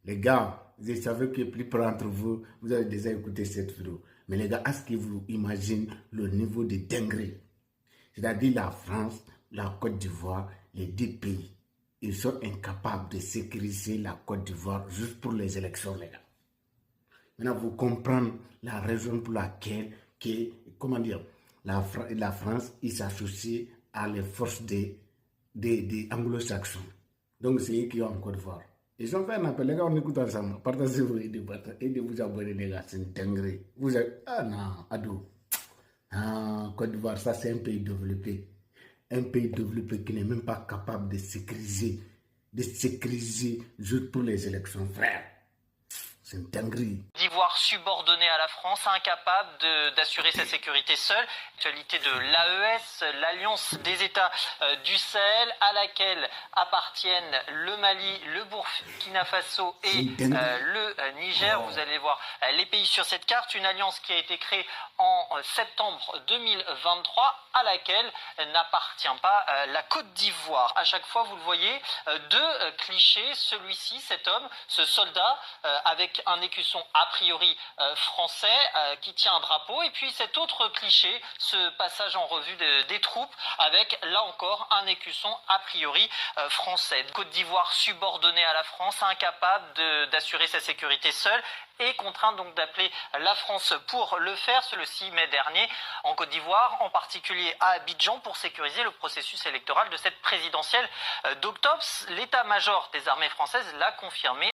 Les gars, je savais que plus d'entre vous, vous avez déjà écouté cette vidéo. Mais les gars, est-ce que vous imaginez le niveau de dinguerie? C'est-à-dire la France, la Côte d'Ivoire, les deux pays. Ils sont incapables de sécuriser la Côte d'Ivoire juste pour les élections, les gars. Maintenant, vous comprenez la raison pour laquelle, comment dire, la France, s'associe à les forces des anglo-saxons. Donc, c'est eux qui ont en Côte d'Ivoire. Ils ont fait un appel, les gars, on écoute ensemble. Partagez-vous et de vous abonner, les gars. C'est une dinguerie. Vous êtes, ah non, ado. Ah, Côte d'Ivoire, ça c'est un pays développé. Un pays développé qui n'est même pas capable de sécuriser juste pour les élections, frère. C'est une dinguerie. D'Ivoire subordonné à la France, incapable d'assurer sa sécurité seule. L'actualité de l'AES, l'Alliance des États du Sahel, à laquelle appartiennent le Mali, le Burkina Faso et le Niger. Vous allez voir les pays sur cette carte. Une alliance qui a été créée en septembre 2023, à laquelle n'appartient pas la Côte d'Ivoire. À chaque fois, vous le voyez, deux clichés. Celui-ci, cet homme, ce soldat, avec un écusson a priori français qui tient un drapeau, et puis cet autre cliché, ce passage en revue des troupes avec là encore un écusson a priori français. Côte d'Ivoire subordonnée à la France, incapable d'assurer sa sécurité seule et contrainte donc d'appeler la France pour le faire, ce le 6 mai dernier en Côte d'Ivoire, en particulier à Abidjan, pour sécuriser le processus électoral de cette présidentielle d'octobre. L'état-major des armées françaises l'a confirmé.